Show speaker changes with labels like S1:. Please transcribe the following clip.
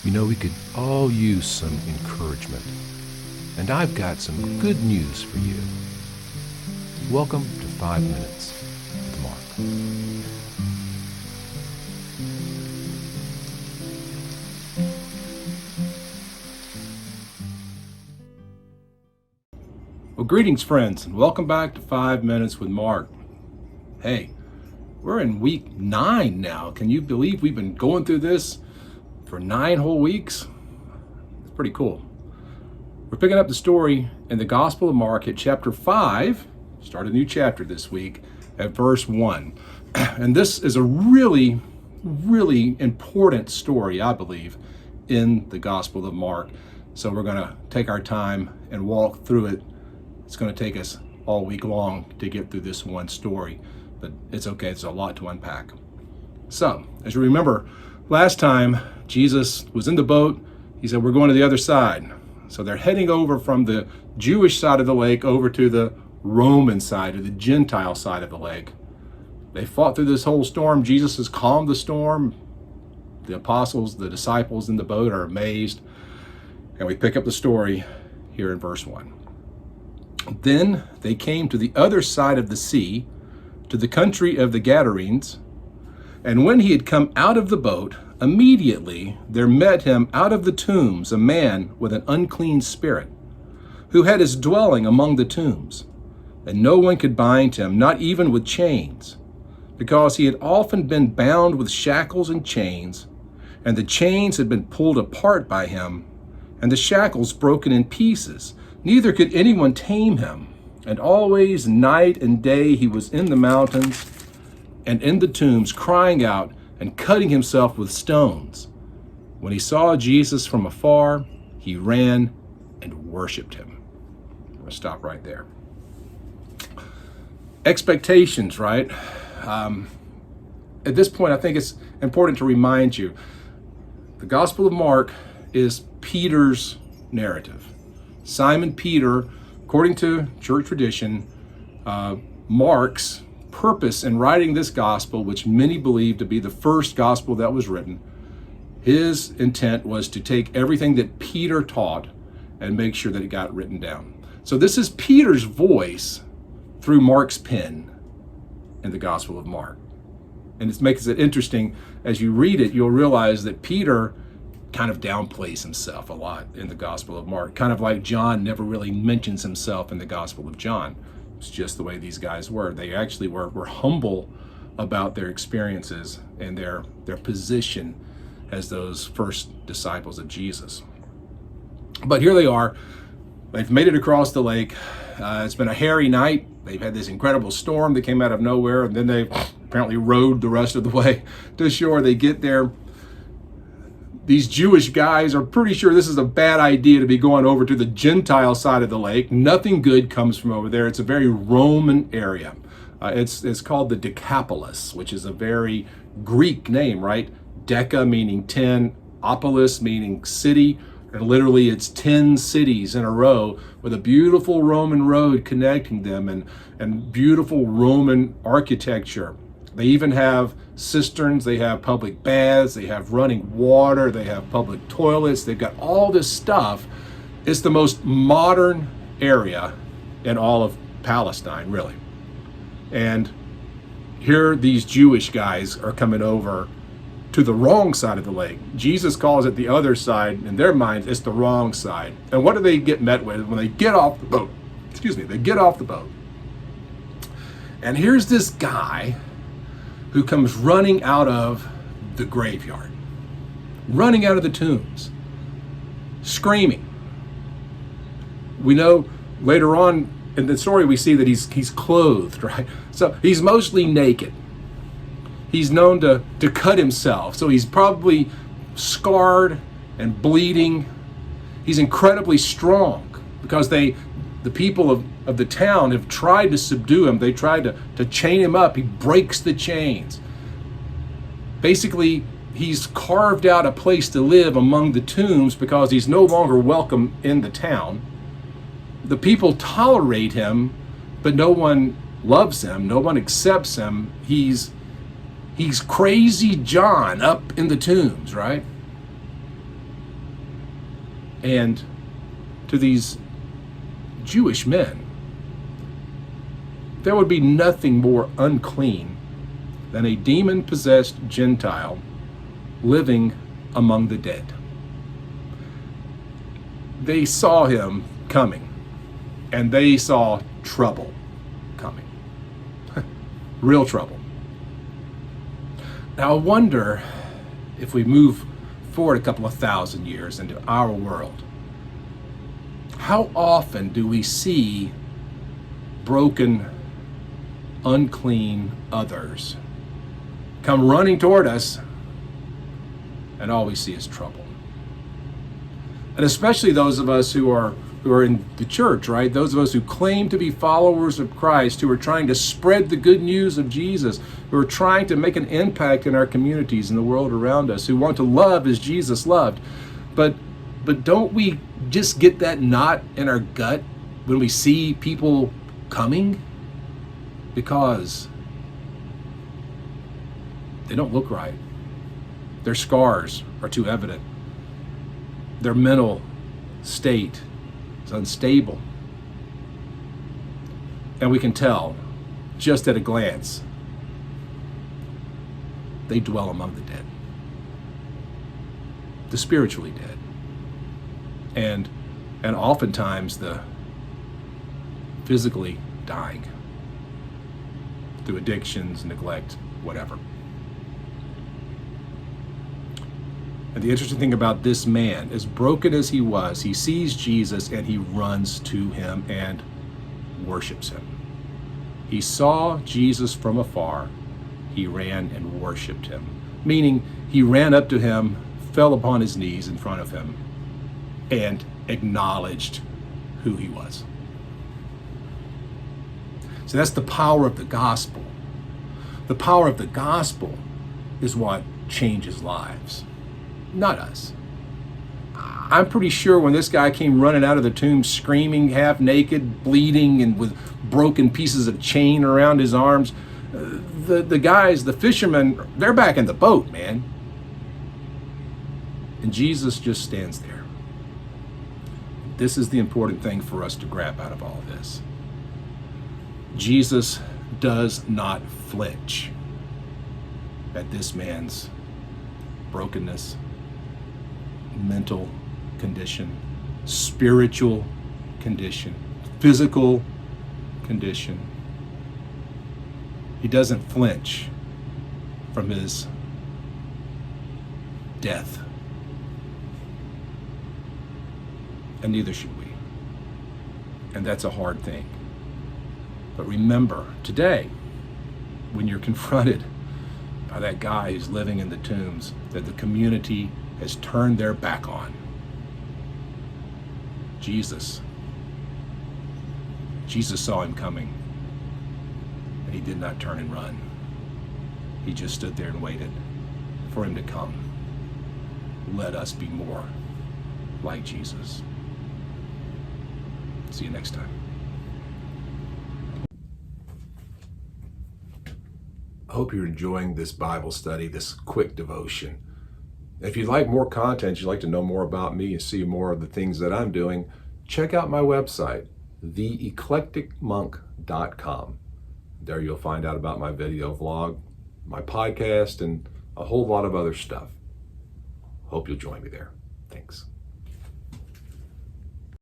S1: We could all use some encouragement. And I've got some good news for you. Welcome to 5 Minutes with Mark. Well, greetings, friends, and welcome back to 5 Minutes with Mark. Hey, we're in week 9 now. Can you believe we've been going through this for 9 whole weeks? It's pretty cool. We're picking up the story in the Gospel of Mark at chapter 5, start a new chapter this week, at verse 1. And this is a really, really important story, I believe, in the Gospel of Mark. So we're going to take our time and walk through it. It's going to take us all week long to get through this one story, but it's okay. It's a lot to unpack. So, as you remember, last time Jesus was in the boat, he said, we're going to the other side. So they're heading over from the Jewish side of the lake over to the Roman side, or the Gentile side of the lake. They fought through this whole storm. Jesus has calmed the storm. The apostles, the disciples in the boat are amazed. And we pick up the story here in verse 1. Then they came to the other side of the sea, to the country of the Gadarenes. And when he had come out of the boat, immediately there met him out of the tombs a man with an unclean spirit, who had his dwelling among the tombs. And no one could bind him, not even with chains, because he had often been bound with shackles and chains, and the chains had been pulled apart by him, and the shackles broken in pieces. Neither could anyone tame him. And always, night and day, he was in the mountains and in the tombs, crying out and cutting himself with stones. When he saw Jesus from afar, he ran and worshiped him. I'm going to stop right there. Expectations, right? At this point, I think it's important to remind you, the Gospel of Mark is Peter's narrative. Simon Peter, according to church tradition, Mark's purpose in writing this gospel, which many believe to be the first gospel that was written, his intent was to take everything that Peter taught and make sure that it got written down. So this is Peter's voice through Mark's pen in the Gospel of Mark. And it makes it interesting. As you read it, you'll realize that Peter kind of downplays himself a lot in the Gospel of Mark, kind of like John never really mentions himself in the Gospel of John. It's just the way these guys were. They actually were humble about their experiences and their position as those first disciples of Jesus. But here they are. They've made it across the lake. It's been a hairy night. They've had this incredible storm that came out of nowhere, and then they apparently rowed the rest of the way to shore. They get there. These Jewish guys are pretty sure this is a bad idea to be going over to the Gentile side of the lake. Nothing good comes from over there. It's a very Roman area. It's called the Decapolis, which is a very Greek name, right? Deca meaning 10, opolis meaning city, and literally it's 10 cities in a row with a beautiful Roman road connecting them and beautiful Roman architecture. They even have cisterns, they have public baths, they have running water, they have public toilets, they've got all this stuff. It's the most modern area in all of Palestine, really. And here these Jewish guys are coming over to the wrong side of the lake. Jesus calls it the other side. In their minds, it's the wrong side. And what do they get met with when they get off the boat? They get off the boat. And here's this guy who comes running out of the graveyard, running out of the tombs, screaming. We know later on in the story we see that he's clothed, right? So he's mostly naked. He's known to cut himself, so he's probably scarred and bleeding. He's incredibly strong because the people of the town have tried to subdue him. They tried to chain him up. He breaks the chains. Basically, he's carved out a place to live among the tombs because he's no longer welcome in the town. The people tolerate him, but no one loves him. No one accepts him. He's crazy John up in the tombs, right? And to these Jewish men, there would be nothing more unclean than a demon-possessed Gentile living among the dead. They saw him coming, and they saw trouble coming. Real trouble. Now I wonder if we move forward a couple of thousand years into our world, how often do we see broken, unclean others come running toward us, and all we see is trouble? And especially those of us who are in the church, right? Those of us who claim to be followers of Christ, who are trying to spread the good news of Jesus, who are trying to make an impact in our communities and the world around us, who want to love as Jesus loved. But don't we just get that knot in our gut when we see people coming? Because they don't look right. Their scars are too evident. Their mental state is unstable. And we can tell just at a glance they dwell among the dead, the spiritually dead, and oftentimes the physically dying through addictions, neglect, whatever. And the interesting thing about this man, as broken as he was, he sees Jesus and he runs to him and worships him. He saw Jesus from afar. He ran and worshiped him. Meaning, he ran up to him, fell upon his knees in front of him, and acknowledged who he was. So that's the power of the gospel. The power of the gospel is what changes lives. Not us. I'm pretty sure when this guy came running out of the tomb screaming, half naked, bleeding, and with broken pieces of chain around his arms, the guys, the fishermen, they're back in the boat, man. And Jesus just stands there. This is the important thing for us to grab out of all of this. Jesus does not flinch at this man's brokenness, mental condition, spiritual condition, physical condition. He doesn't flinch from his death. And neither should we. And that's a hard thing. But remember, today, when you're confronted by that guy who's living in the tombs, that the community has turned their back on, Jesus saw him coming, and he did not turn and run. He just stood there and waited for him to come. Let us be more like Jesus. See you next time. I hope you're enjoying this Bible study, this quick devotion. If you'd like more content, you'd like to know more about me and see more of the things that I'm doing, check out my website, theeclecticmonk.com. There you'll find out about my video vlog, my podcast, and a whole lot of other stuff. Hope you'll join me there. Thanks.